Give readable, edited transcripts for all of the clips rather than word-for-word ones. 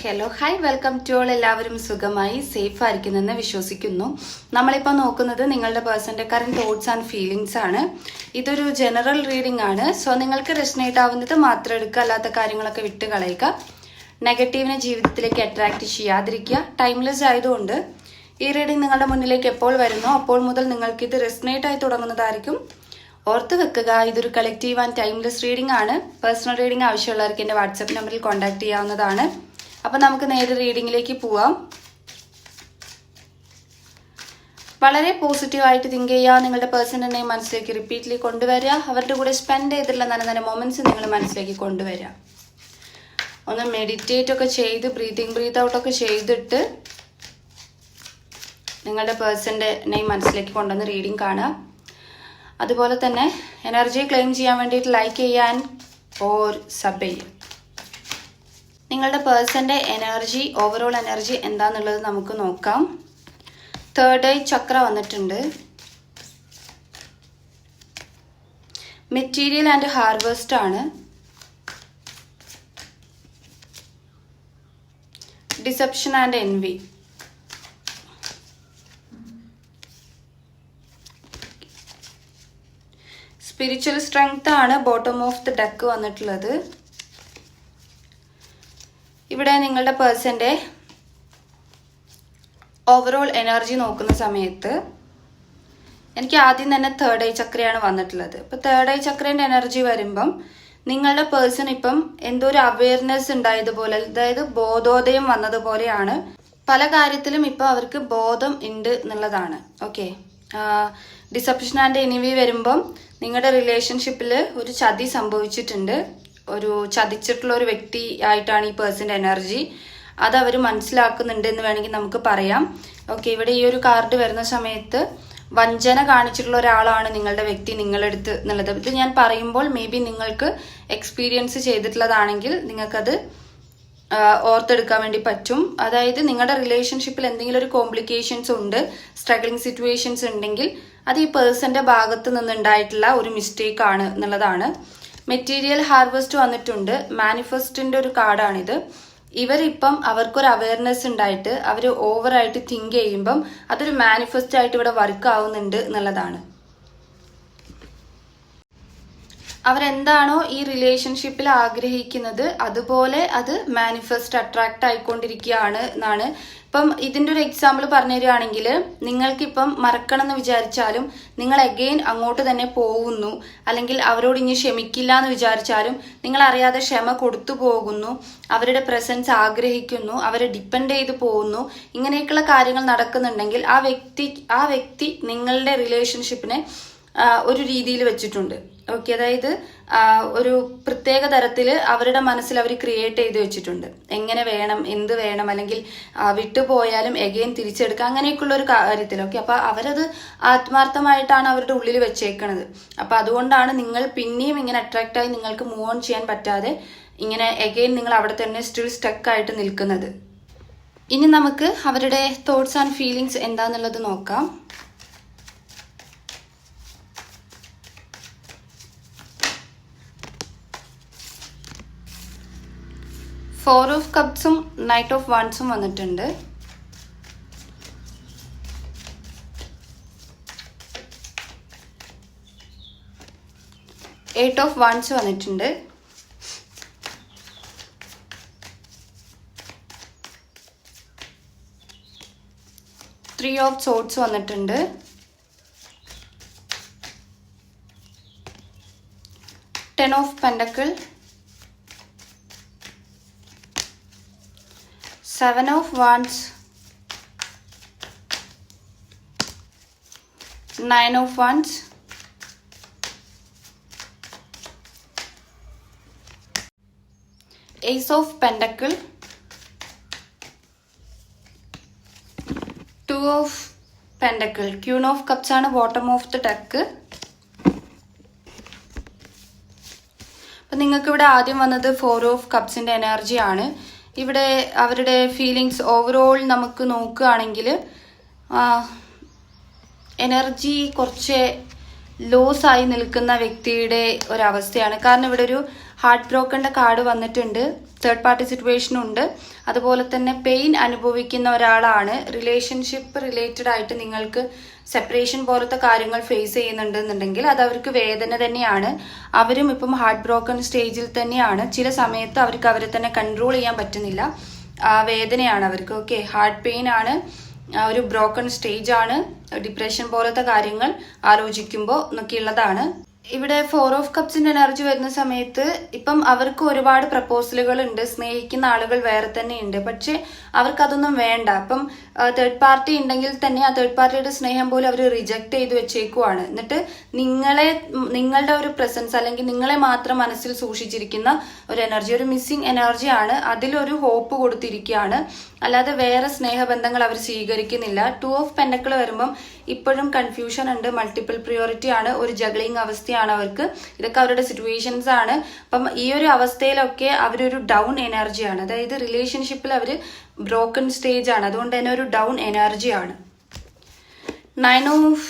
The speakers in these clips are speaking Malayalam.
Hello hi welcome to all. എല്ലാവരും സുഖമായി സേഫ് ആയിരിക്കുന്നെന്ന് വിശ്വസിക്കുന്നു. നമ്മളിപ്പോൾ നോക്കുന്നത് നിങ്ങളുടെ പേഴ്സന്റെ കറന്റ് തോട്ട്സ് ആൻഡ് ഫീലിങ്സ് ആണ്. ഇതൊരു ജനറൽ റീഡിംഗ് ആണ്. സോ നിങ്ങൾക്ക് റെസനേറ്റ് ആവുന്നത് മാത്രം എടുക്കുക, അല്ലാത്ത കാര്യങ്ങളൊക്കെ വിട്ട് കളയുക. നെഗറ്റീവിനെ ജീവിതത്തിലേക്ക് അട്രാക്ട് ചെയ്യാതിരിക്കുക. ടൈംലെസ് ആയതുകൊണ്ട് ഈ റീഡിംഗ് നിങ്ങളുടെ മുന്നിലേക്ക് എപ്പോൾ വരുന്നോ അപ്പോൾ മുതൽ നിങ്ങൾക്ക് ഇത് റെസനേറ്റ് ആയി തുടങ്ങുന്നതായിരിക്കും. ഓർത്ത് വെക്കുക, ഇതൊരു കളക്റ്റീവ് ആൻഡ് ടൈംലെസ് റീഡിംഗ് ആണ്. പേഴ്സണൽ റീഡിംഗ് ആവശ്യമുള്ളവർക്ക് എൻ്റെ വാട്സപ്പ് നമ്പറിൽ കോൺടാക്ട് ചെയ്യാവുന്നതാണ്. അപ്പം നമുക്ക് നേരെ റീഡിങ്ങിലേക്ക് പോവാം. വളരെ പോസിറ്റീവായിട്ട് തിങ്ക് ചെയ്യുക. നിങ്ങളുടെ പേഴ്സണിനെ മനസ്സിലേക്ക് റിപ്പീറ്റ്ലി കൊണ്ടുവരിക. അവരുടെ കൂടെ സ്പെൻഡ് ചെയ്തിട്ടുള്ള നല്ല നല്ല മൊമെന്റ്സ് നിങ്ങൾ മനസ്സിലേക്ക് കൊണ്ടുവരിക. ഒന്ന് മെഡിറ്റേറ്റ് ഒക്കെ ചെയ്ത് ബ്രീത്ത് ഔട്ടൊക്കെ ചെയ്തിട്ട് നിങ്ങളുടെ പേഴ്സന്റെ നെയിം മനസ്സിലേക്ക് കൊണ്ടുവന്ന് റീഡിംഗ് കാണുക. അതുപോലെ തന്നെ എനർജി ക്ലെയിം ചെയ്യാൻ വേണ്ടിയിട്ട് ലൈക്ക് ചെയ്യാൻ ഓർ സബ് ചെയ്യുക. നിങ്ങളുടെ പേഴ്സന്റെ എനർജി, ഓവറോൾ എനർജി എന്താന്നുള്ളത് നമുക്ക് നോക്കാം. തേർഡ് ഐ ചക്ര വന്നിട്ടുണ്ട്. മെറ്റീരിയൽ ആൻഡ് ഹാർവെസ്റ്റ് ആണ്. Deception and envy. Spiritual strength ആണ് ബോട്ടം ഓഫ് ദ ഡെക്ക് വന്നിട്ടുള്ളത്. ഇവിടെ നിങ്ങളുടെ പേഴ്സന്റെ ഓവറോൾ എനർജി നോക്കുന്ന സമയത്ത് എനിക്ക് ആദ്യം തന്നെ തേർഡ് ഐ ചക്രയാണ് വന്നിട്ടുള്ളത്. ഇപ്പൊ തേർഡ് ഐ ചക്രന്റെ എനർജി വരുമ്പം നിങ്ങളുടെ പേഴ്സൺ ഇപ്പം എന്തോ ഒരു അവയർനെസ് ഉണ്ടായതുപോലെ, അതായത് ബോധോദയം വന്നതുപോലെയാണ്. പല കാര്യത്തിലും ഇപ്പൊ അവർക്ക് ബോധം ഉണ്ട് എന്നുള്ളതാണ്. ഓക്കെ, ഡിസെപ്ഷൻ ആൻഡ് എനിവി വരുമ്പം നിങ്ങളുടെ റിലേഷൻഷിപ്പിൽ ഒരു ചതി സംഭവിച്ചിട്ടുണ്ട്. ഒരു ചതിച്ചിട്ടുള്ള ഒരു വ്യക്തി ആയിട്ടാണ് ഈ പേഴ്സന്റെ എനർജി. അത് അവർ മനസ്സിലാക്കുന്നുണ്ട് എന്ന് വേണമെങ്കിൽ നമുക്ക് പറയാം. ഓക്കെ, ഇവിടെ ഈ ഒരു കാർഡ് വരുന്ന സമയത്ത് വഞ്ചന കാണിച്ചിട്ടുള്ള ഒരാളാണ് നിങ്ങളുടെ വ്യക്തി നിങ്ങളെടുത്ത് എന്നുള്ളത്. ഇത് ഞാൻ പറയുമ്പോൾ മേ ബി നിങ്ങൾക്ക് എക്സ്പീരിയൻസ് ചെയ്തിട്ടുള്ളതാണെങ്കിൽ നിങ്ങൾക്കത് ഓർത്തെടുക്കാൻ വേണ്ടി പറ്റും. അതായത് നിങ്ങളുടെ റിലേഷൻഷിപ്പിൽ എന്തെങ്കിലും ഒരു കോംപ്ലിക്കേഷൻസ് ഉണ്ട്, സ്ട്രഗ്ലിംഗ് സിറ്റുവേഷൻസ് ഉണ്ടെങ്കിൽ അത് ഈ പേഴ്സന്റെ ഭാഗത്ത് നിന്നുണ്ടായിട്ടുള്ള ഒരു മിസ്റ്റേക്ക് ആണ് എന്നുള്ളതാണ്. മെറ്റീരിയൽ ഹാർവെസ്റ്റ് വന്നിട്ടുണ്ട്. മാനിഫെസ്റ്റിന്റെ ഒരു കാർഡാണിത്. ഇവരിപ്പം അവർക്കൊരു അവയർനെസ് ഉണ്ടായിട്ട് അവർ ഓവറായിട്ട് തിങ്ക് ചെയ്യുമ്പം അതൊരു മാനിഫെസ്റ്റ് ആയിട്ട് ഇവിടെ വർക്ക് ആവുന്നുണ്ട് എന്നുള്ളതാണ്. അവരെന്താണോ ഈ റിലേഷൻഷിപ്പിൽ ആഗ്രഹിക്കുന്നത് അതുപോലെ അത് മാനിഫെസ്റ്റ് അട്രാക്ട് ആയിക്കൊണ്ടിരിക്കുകയാണ് എന്നാണ്. ഇപ്പം ഇതിന്റെ ഒരു എക്സാമ്പിൾ പറഞ്ഞു തരികയാണെങ്കിൽ, നിങ്ങൾക്കിപ്പം മറക്കണം എന്ന് വിചാരിച്ചാലും നിങ്ങൾ അഗെയിൻ അങ്ങോട്ട് തന്നെ പോകുന്നു, അല്ലെങ്കിൽ അവരോട് ഇനി ക്ഷമിക്കില്ല എന്ന് വിചാരിച്ചാലും നിങ്ങൾ അറിയാതെ ക്ഷമ കൊടുത്തു പോകുന്നു, അവരുടെ പ്രസൻസ് ആഗ്രഹിക്കുന്നു, അവരെ ഡിപ്പെൻഡ് ചെയ്ത് പോകുന്നു. ഇങ്ങനെയൊക്കെയുള്ള കാര്യങ്ങൾ നടക്കുന്നുണ്ടെങ്കിൽ ആ വ്യക്തി നിങ്ങളുടെ റിലേഷൻഷിപ്പിനെ ഒരു രീതിയിൽ വെച്ചിട്ടുണ്ട്. ഓക്കെ, അതായത് ഒരു പ്രത്യേക തരത്തിൽ അവരുടെ മനസ്സിൽ അവർ ക്രിയേറ്റ് ചെയ്ത് വെച്ചിട്ടുണ്ട്. എങ്ങനെ വേണം, എന്ത് വേണം, അല്ലെങ്കിൽ വിട്ടുപോയാലും എഗെയിൻ തിരിച്ചെടുക്കുക, അങ്ങനെയൊക്കെയുള്ള ഒരു കാര്യത്തിൽ. ഓക്കെ, അപ്പൊ അവരത് ആത്മാർത്ഥമായിട്ടാണ് അവരുടെ ഉള്ളിൽ വെച്ചേക്കണത്. അപ്പൊ അതുകൊണ്ടാണ് നിങ്ങൾ പിന്നെയും ഇങ്ങനെ അട്രാക്റ്റ് ആയി നിങ്ങൾക്ക് മൂവ് ഓൺ ചെയ്യാൻ പറ്റാതെ ഇങ്ങനെ എഗെയിൻ നിങ്ങൾ അവിടെ തന്നെ സ്റ്റിൽ സ്റ്റക്ക് ആയിട്ട് നിൽക്കുന്നത്. ഇനി നമുക്ക് അവരുടെ തോട്ട്സ് ആൻഡ് ഫീലിങ്സ് എന്താന്നുള്ളത് നോക്കാം. ഫോർ ഓഫ് കപ്സും നൈറ്റ് ഓഫ് വാൻസും വന്നിട്ടുണ്ട്. എയ്റ്റ് ഓഫ് വാൻസ് വന്നിട്ടുണ്ട്. ത്രീ ഓഫ് സോഡ്സ് വന്നിട്ടുണ്ട്. Ten of pentacle, 7 of wands, 9 of wands, Ace of pentacle, 2 of pentacle, Queen of cups ആണ് bottom of the deck. അപ്പം നിങ്ങൾക്ക് ഇവിടെ ആദ്യം വന്നത് 4 of cupsന്റെ എനർജി ആണ്. ഇവിടെ അവരുടെ ഫീലിങ്സ് ഓവറോൾ നമുക്ക് നോക്കുകയാണെങ്കിൽ എനർജി കുറച്ച് ലോസ് ആയി നിൽക്കുന്ന വ്യക്തിയുടെ ഒരവസ്ഥയാണ്. കാരണം ഇവിടെ ഒരു ഹാർട്ട് ബ്രോക്കന്റെ കാർഡ് വന്നിട്ടുണ്ട്, തേർഡ് പാർട്ടി സിറ്റുവേഷൻ ഉണ്ട്. അതുപോലെ തന്നെ പെയിൻ അനുഭവിക്കുന്ന ഒരാളാണ്. റിലേഷൻഷിപ്പ് റിലേറ്റഡ് ആയിട്ട് നിങ്ങൾക്ക് സെപ്പറേഷൻ പോലത്തെ കാര്യങ്ങൾ ഫേസ് ചെയ്യുന്നുണ്ടെന്നുണ്ടെങ്കിൽ അത് അവർക്ക് വേദന തന്നെയാണ്. അവരും ഇപ്പം ഹാർട്ട് ബ്രോക്കൺ സ്റ്റേജിൽ തന്നെയാണ്. ചില സമയത്ത് അവർക്ക് അവരെ തന്നെ കൺട്രോൾ ചെയ്യാൻ പറ്റുന്നില്ല, വേദനയാണ് അവർക്ക്. ഓക്കെ, ഹാർട്ട് പെയിൻ ആണ്, ഒരു ബ്രോക്കൺ സ്റ്റേജ് ആണ്, ഡിപ്രഷൻ പോലത്തെ കാര്യങ്ങൾ ആലോചിക്കുമ്പോൾ എന്നൊക്കെയുള്ളതാണ്. ഇവിടെ 4 ഓഫ് കപ്സിന്റെ എനർജി വരുന്ന സമയത്ത് ഇപ്പം അവർക്ക് ഒരുപാട് പ്രപ്പോസലുകൾ ഉണ്ട്, സ്നേഹിക്കുന്ന ആളുകൾ വേറെ തന്നെ ഉണ്ട്, പക്ഷെ അവർക്ക് അതൊന്നും വേണ്ട. അപ്പം തേർഡ് പാർട്ടി ഉണ്ടെങ്കിൽ തന്നെ ആ തേർഡ് പാർട്ടിയുടെ സ്നേഹം പോലും അവർ റിജക്ട് ചെയ്ത് വെച്ചേക്കുവാണ്. എന്നിട്ട് നിങ്ങളുടെ ഒരു പ്രസൻസ് അല്ലെങ്കിൽ നിങ്ങളെ മാത്രം മനസ്സിൽ സൂക്ഷിച്ചിരിക്കുന്ന ഒരു എനർജി, ഒരു മിസ്സിംഗ് എനർജിയാണ്. അതിലൊരു ഹോപ്പ് കൊടുത്തിരിക്കുകയാണ്, അല്ലാതെ വേറെ സ്നേഹബന്ധങ്ങൾ അവർ സ്വീകരിക്കുന്നില്ല. 2 ഓഫ് പെൻഡക്കിൾ വരുമ്പം ഇപ്പോഴും കൺഫ്യൂഷൻ ഉണ്ട്, മൾട്ടിപ്പിൾ പ്രിയോറിറ്റി ആണ്, ഒരു ജഗ്ലിംഗ് അവസ്ഥയാണ് അവർക്ക്. ഇതൊക്കെ അവരുടെ സിറ്റുവേഷൻസ് ആണ്. അപ്പം ഈ ഒരു അവസ്ഥയിലൊക്കെ അവരൊരു ഡൗൺ എനർജിയാണ്, അതായത് റിലേഷൻഷിപ്പിൽ അവർ ബ്രോക്കൺ സ്റ്റേജ് ആണ്, അതുകൊണ്ട് തന്നെ ഒരു ഡൗൺ എനർജിയാണ്. 9 ഓഫ്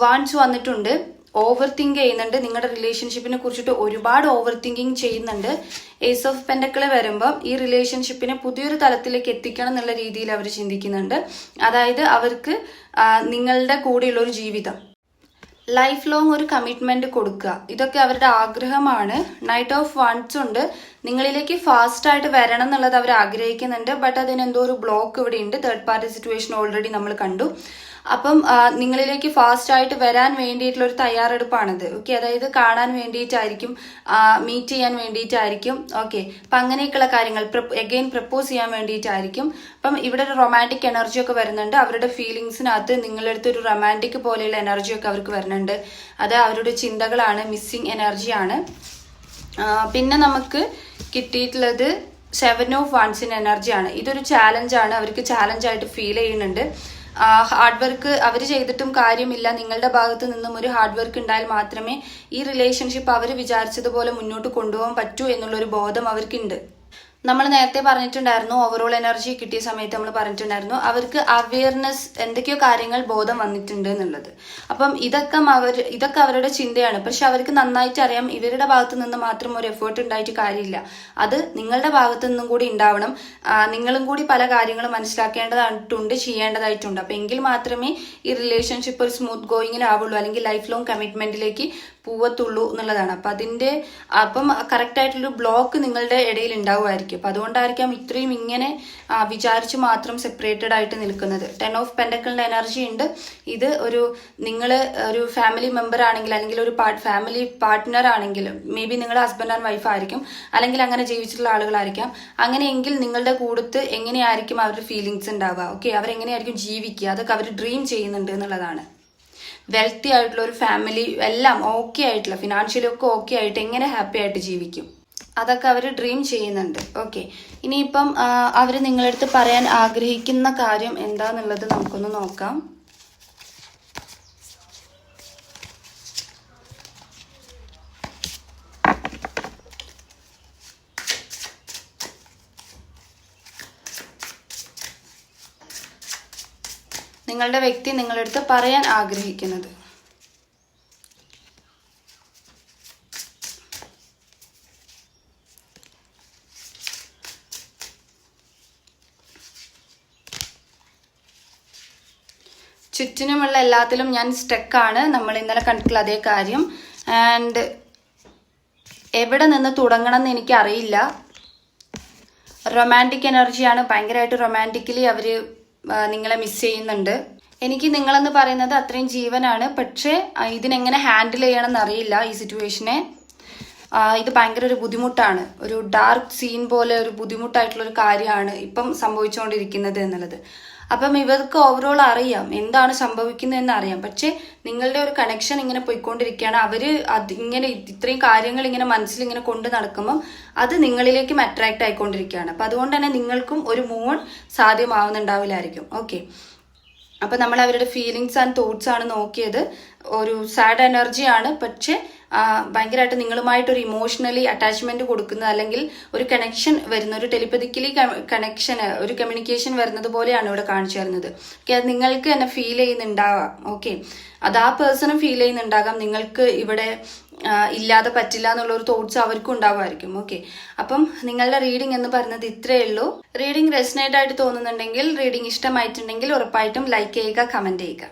വാൻഡ്സ് വന്നിട്ടുണ്ട്. ഓവർ തിങ്ക് ചെയ്യുന്നുണ്ട്, നിങ്ങളുടെ റിലേഷൻഷിപ്പിനെ കുറിച്ചിട്ട് ഒരുപാട് ഓവർ തിങ്കിങ് ചെയ്യുന്നുണ്ട്. ഏസ് ഓഫ് പെൻഡക്കിൾ വരുമ്പം ഈ റിലേഷൻഷിപ്പിനെ പുതിയൊരു തലത്തിലേക്ക് എത്തിക്കണം എന്നുള്ള രീതിയിൽ അവർ ചിന്തിക്കുന്നുണ്ട്. അതായത് അവർക്ക് നിങ്ങളുടെ കൂടെയുള്ള ഒരു ജീവിതം, ലൈഫ് ലോങ് ഒരു കമ്മിറ്റ്മെന്റ് കൊടുക്കുക, ഇതൊക്കെ അവരുടെ ആഗ്രഹമാണ്. നൈറ്റ് ഓഫ് വാൻഡ്സ് ഉണ്ട്, നിങ്ങളിലേക്ക് ഫാസ്റ്റ് ആയിട്ട് വരണം എന്നുള്ളത് അവർ ആഗ്രഹിക്കുന്നുണ്ട്. ബട്ട് അതിന് എന്തോ ഒരു ബ്ലോക്ക് ഇവിടെ ഉണ്ട്. തേർഡ് പാർട്ടി സിറ്റുവേഷൻ ഓൾറെഡി നമ്മൾ കണ്ടു. അപ്പം നിങ്ങളിലേക്ക് ഫാസ്റ്റ് ആയിട്ട് വരാൻ വേണ്ടിയിട്ടുള്ള ഒരു തയ്യാറെടുപ്പാണിത്. ഓക്കെ, അതായത് കാണാൻ വേണ്ടിയിട്ടായിരിക്കും, മീറ്റ് ചെയ്യാൻ വേണ്ടിയിട്ടായിരിക്കും. ഓക്കെ, അപ്പം അങ്ങനെയൊക്കെയുള്ള കാര്യങ്ങൾ എഗെയിൻ പ്രപ്പോസ് ചെയ്യാൻ വേണ്ടിയിട്ടായിരിക്കും. അപ്പം ഇവിടെ ഒരു റൊമാൻറ്റിക് എനർജി ഒക്കെ വരുന്നുണ്ട്. അവരുടെ ഫീലിങ്സിനകത്ത് നിങ്ങളുടെ അടുത്ത് ഒരു റൊമാൻറ്റിക് പോലെയുള്ള എനർജി ഒക്കെ അവർക്ക് വരുന്നുണ്ട്. അത് അവരുടെ ചിന്തകളാണ്, മിസ്സിങ് എനർജിയാണ്. പിന്നെ നമുക്ക് കിട്ടിയിട്ടുള്ളത് 7 ഓഫ് വാൻഡ്സിന്റെ എനർജിയാണ്. ഇതൊരു ചാലഞ്ചാണ്, അവർക്ക് ചാലഞ്ചായിട്ട് ഫീൽ ചെയ്യുന്നുണ്ട്. ഹാർഡ് വർക്ക് അവർ ചെയ്തിട്ടും കാര്യമില്ല, നിങ്ങളുടെ ഭാഗത്ത് നിന്നും ഒരു ഹാർഡ് വർക്ക് ഉണ്ടായാൽ മാത്രമേ ഈ റിലേഷൻഷിപ്പ് അവർ വിചാരിച്ചതുപോലെ മുന്നോട്ട് കൊണ്ടുപോകാൻ പറ്റൂ എന്നുള്ളൊരു ബോധം അവർക്കുണ്ട്. നമ്മൾ നേരത്തെ പറഞ്ഞിട്ടുണ്ടായിരുന്നു, ഓവറോൾ എനർജി കിട്ടിയ സമയത്ത് നമ്മൾ പറഞ്ഞിട്ടുണ്ടായിരുന്നു അവർക്ക് അവയർനെസ്, എന്തൊക്കെയോ കാര്യങ്ങൾ ബോധം വന്നിട്ടുണ്ട് എന്നുള്ളത്. അപ്പം ഇതൊക്കെ അവരുടെ ചിന്തയാണ്. പക്ഷെ അവർക്ക് നന്നായിട്ട് അറിയാം ഇവരുടെ ഭാഗത്ത് നിന്ന് മാത്രം ഒരു എഫേർട്ട് ഉണ്ടായിട്ട് കാര്യമില്ല, അത് നിങ്ങളുടെ ഭാഗത്ത് നിന്നും കൂടി ഉണ്ടാവണം. നിങ്ങളും കൂടി പല കാര്യങ്ങളും മനസ്സിലാക്കേണ്ടതായിട്ടുണ്ട്, ചെയ്യേണ്ടതായിട്ടുണ്ട്. അപ്പം എങ്കിൽ മാത്രമേ ഈ റിലേഷൻഷിപ്പ് ഒരു സ്മൂത്ത് ഗോയിങ്ങിലാവുള്ളൂ, അല്ലെങ്കിൽ ലൈഫ് ലോങ് കമ്മിറ്റ്മെന്റിലേക്ക് പോവത്തുള്ളൂ എന്നുള്ളതാണ്. അപ്പം കറക്റ്റ് ആയിട്ടുള്ളൊരു ബ്ലോക്ക് നിങ്ങളുടെ ഇടയിൽ ഉണ്ടാവുമായിരിക്കും. അപ്പം അതുകൊണ്ടായിരിക്കാം ഇത്രയും ഇങ്ങനെ വിചാരിച്ച് മാത്രം സെപ്പറേറ്റഡ് ആയിട്ട് നിൽക്കുന്നത്. 10 ഓഫ് പെൻഡക്കിളിന്റെ എനർജി ഉണ്ട്. ഇത് നിങ്ങൾ ഒരു ഫാമിലി മെമ്പർ ആണെങ്കിൽ, അല്ലെങ്കിൽ ഒരു ഫാമിലി പാർട്ട്ണർ ആണെങ്കിൽ, മേ ബി നിങ്ങളുടെ ഹസ്ബൻഡ് ആൻഡ് വൈഫ് ആയിരിക്കും, അല്ലെങ്കിൽ അങ്ങനെ ജീവിച്ചിട്ടുള്ള ആളുകളായിരിക്കാം. അങ്ങനെയെങ്കിൽ നിങ്ങളുടെ കൂടത്ത് എങ്ങനെയായിരിക്കും അവരുടെ ഫീലിങ്സ് ഉണ്ടാവുക, ഓക്കെ, അവരെങ്ങനെയായിരിക്കും ജീവിക്കുക, അതൊക്കെ അവർ ഡ്രീം ചെയ്യുന്നുണ്ട് എന്നുള്ളതാണ്. വെൽത്തി ആയിട്ടുള്ള ഒരു ഫാമിലി, എല്ലാം ഓക്കെ ആയിട്ടുള്ള, ഫിനാൻഷ്യലി ഒക്കെ ഓക്കെ ആയിട്ട് എങ്ങനെ ഹാപ്പി ആയിട്ട് ജീവിക്കും, അതൊക്കെ അവർ ഡ്രീം ചെയ്യുന്നുണ്ട്. ഓക്കെ, ഇനിയിപ്പം അവർ നിങ്ങളടുത്ത് പറയാൻ ആഗ്രഹിക്കുന്ന കാര്യം എന്താന്നുള്ളത് നമുക്കൊന്ന് നോക്കാം. നിങ്ങളുടെ വ്യക്തി നിങ്ങളടുത്ത് പറയാൻ ആഗ്രഹിക്കുന്നത്. ചുറ്റിനുമുള്ള എല്ലാത്തിലും ഞാൻ സ്റ്റക്കാണ്. നമ്മൾ ഇന്നലെ കണ്ടിട്ടുള്ള അതേ കാര്യം. ആൻഡ് എവിടെ നിന്ന് തുടങ്ങണം എന്ന് എനിക്കറിയില്ല. റൊമാൻറ്റിക് എനർജിയാണ്, ഭയങ്കരമായിട്ട് റൊമാൻറ്റിക്കലി അവർ നിങ്ങളെ മിസ് ചെയ്യുന്നുണ്ട്. എനിക്ക് നിങ്ങളെന്ന് പറയുന്നത് അത്രയും ജീവനാണ്, പക്ഷേ ഇതിനെങ്ങനെ ഹാൻഡിൽ ചെയ്യണം എന്നറിയില്ല ഈ സിറ്റുവേഷനെ. ഇത് ഭയങ്കര ഒരു ബുദ്ധിമുട്ടാണ്, ഒരു ഡാർക്ക് സീൻ പോലെ ഒരു ബുദ്ധിമുട്ടായിട്ടുള്ള ഒരു കാര്യമാണ് ഇപ്പം സംഭവിച്ചുകൊണ്ടിരിക്കുന്നത് എന്നുള്ളത്. അപ്പം ഇവർക്ക് ഓവറോൾ അറിയാം എന്താണ് സംഭവിക്കുന്നതെന്ന് അറിയാം, പക്ഷെ നിങ്ങളുടെ ഒരു കണക്ഷൻ ഇങ്ങനെ പോയിക്കൊണ്ടിരിക്കുകയാണ്. അത് ഇങ്ങനെ ഇത്രയും കാര്യങ്ങൾ ഇങ്ങനെ മനസ്സിൽ ഇങ്ങനെ കൊണ്ട് നടക്കുമ്പം അത് നിങ്ങളിലേക്കും അട്രാക്ട് ആയിക്കൊണ്ടിരിക്കുകയാണ്. അപ്പം അതുകൊണ്ട് തന്നെ നിങ്ങൾക്കും ഒരു മൂവ് സാധ്യമാവുന്നുണ്ടാവില്ലായിരിക്കും. ഓക്കെ, അപ്പം നമ്മൾ അവരുടെ ഫീലിങ്സ് ആൻഡ് തോട്ട്സ് ആണ് നോക്കിയത്. ഒരു സാഡ് എനർജിയാണ്, പക്ഷെ ഭയങ്കരമായിട്ട് നിങ്ങളുമായിട്ടൊരു ഇമോഷണലി അറ്റാച്ച്മെന്റ് കൊടുക്കുന്ന അല്ലെങ്കിൽ ഒരു കണക്ഷൻ വരുന്ന, ഒരു ടെലിപ്പതിക്കലി കണക്ഷൻ, ഒരു കമ്മ്യൂണിക്കേഷൻ വരുന്നത് പോലെയാണ് ഇവിടെ കാണിച്ചു തരുന്നത്. ഓക്കെ, അത് നിങ്ങൾക്ക് തന്നെ ഫീൽ ചെയ്യുന്നുണ്ടാവാം. ഓക്കെ, അത് ആ പേഴ്സണും ഫീൽ ചെയ്യുന്നുണ്ടാകാം. നിങ്ങൾക്ക് ഇവിടെ ഇല്ലാതെ പറ്റില്ല എന്നുള്ള ഒരു തോട്ട്സ് അവർക്കും ഉണ്ടാവുമായിരിക്കും. ഓക്കെ, അപ്പം നിങ്ങളുടെ റീഡിംഗ് എന്ന് പറയുന്നത് ഇത്രയേ ഉള്ളൂ. റീഡിംഗ് റെസനേറ്റ് ആയിട്ട് തോന്നുന്നുണ്ടെങ്കിൽ, റീഡിംഗ് ഇഷ്ടമായിട്ടുണ്ടെങ്കിൽ ഉറപ്പായിട്ടും ലൈക്ക് ചെയ്യുക, കമന്റ് ചെയ്യുക.